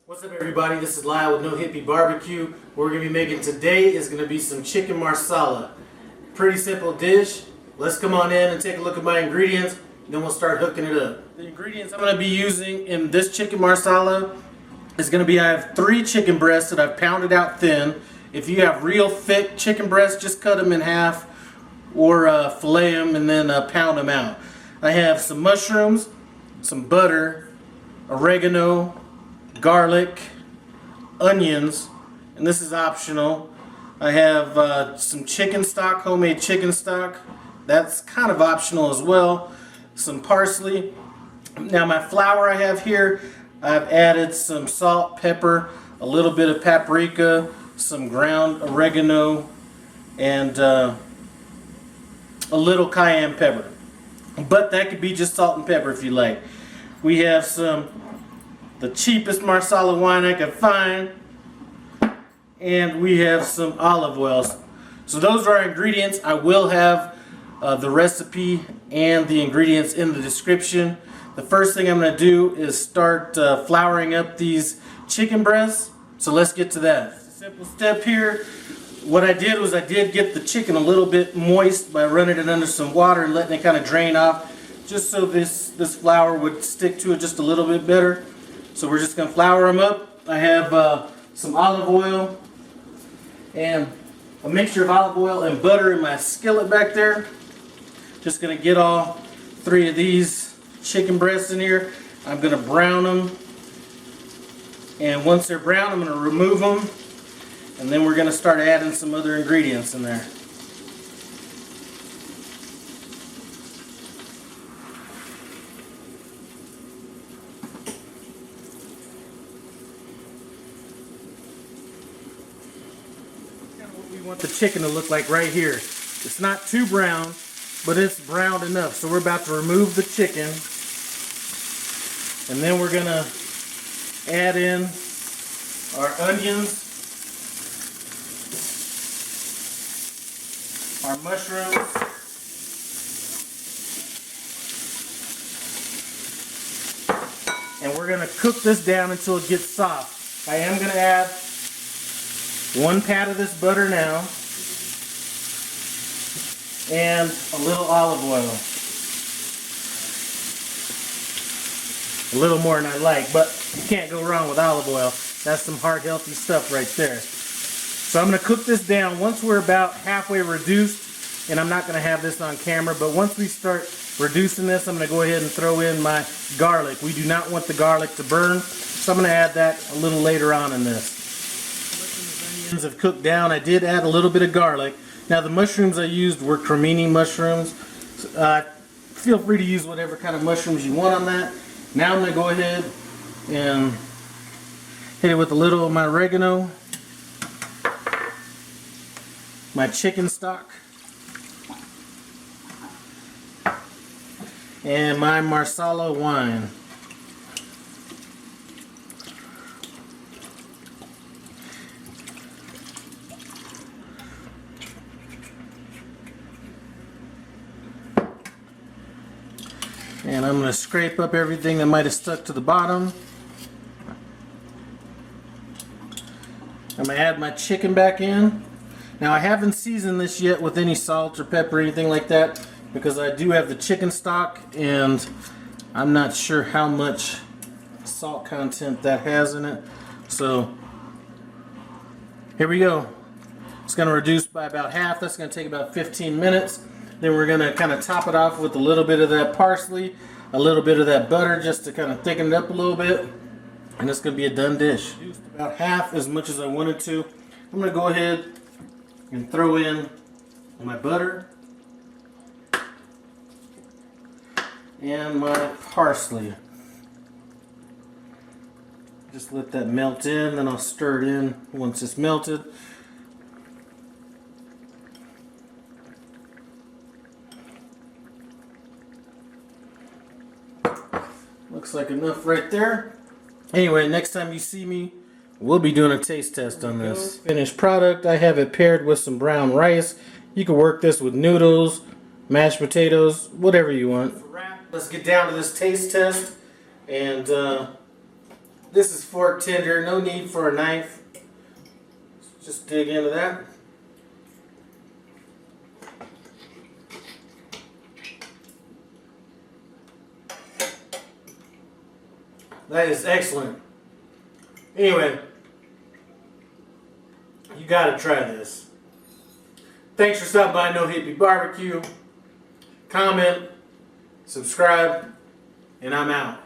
What's up, everybody? This is Lyle with No Hippie Barbecue. What we're going to be making today is going to be some chicken marsala. Pretty simple dish. Let's come on in and take a look at my ingredients, and then we'll start hooking it up. The ingredients I'm going to be using in this chicken marsala is going to be, I have 3 chicken breasts that I've pounded out thin. If you have real thick chicken breasts, just cut them in half or fillet them and then pound them out. I have some mushrooms, some butter, oregano, garlic, onions, and this is optional. I have some chicken stock, homemade chicken stock. That's kind of optional as well. Some parsley. Now my flour I have here, I've added some salt, pepper, a little bit of paprika, some ground oregano, and a little cayenne pepper. But that could be just salt and pepper if you like. We have the cheapest Marsala wine I could find, and we have some olive oil. So those are our ingredients. I will have the recipe and the ingredients in the description. The first thing I'm going to do is start flouring up these chicken breasts. So let's get to that. Simple step here. What I did was I did get the chicken a little bit moist by running it under some water and letting it kind of drain off, just so this flour would stick to it just a little bit better. So we're just going to flour them up. I have some olive oil and a mixture of olive oil and butter in my skillet back there. Just going to get all 3 of these chicken breasts in here. I'm going to brown them. And once they're brown, I'm going to remove them. And then we're going to start adding some other ingredients in there. We want the chicken to look like right here. It's not too brown, but it's browned enough. So we're about to remove the chicken, and then we're gonna add in our onions, our mushrooms, and we're gonna cook this down until it gets soft. I am gonna add 1 pat of this butter now, and a little olive oil. A little more than I like, but you can't go wrong with olive oil. That's some heart healthy stuff right there. So I'm going to cook this down. Once we're about halfway reduced, and I'm not going to have this on camera, but once we start reducing this, I'm going to go ahead and throw in my garlic. We do not want the garlic to burn, so I'm going to add that a little later on in this. Have cooked down. I did add a little bit of garlic. Now the mushrooms I used were cremini mushrooms. Feel free to use whatever kind of mushrooms you want on that. Now I'm going to go ahead and hit it with a little of my oregano, my chicken stock, and my Marsala wine. And I'm going to scrape up everything that might have stuck to the bottom. I'm going to add my chicken back in. Now I haven't seasoned this yet with any salt or pepper or anything like that, because I do have the chicken stock and I'm not sure how much salt content that has in it. So here we go. It's going to reduce by about half. That's going to take about 15 minutes. Then we're going to kind of top it off with a little bit of that parsley, a little bit of that butter just to kind of thicken it up a little bit. And it's going to be a done dish. Used about half as much as I wanted to. I'm going to go ahead and throw in my butter and my parsley. Just let that melt in, then I'll stir it in once it's melted. Looks like enough right there. Anyway, next time you see me, we'll be doing a taste test on this. Finished product, I have it paired with some brown rice. You can work this with noodles, mashed potatoes, whatever you want. Let's get down to this taste test, and This is fork tender, no need for a knife. Just dig into that. That is excellent. Anyway, you gotta try this. Thanks for stopping by No Hippie Barbecue. Comment, subscribe, and I'm out.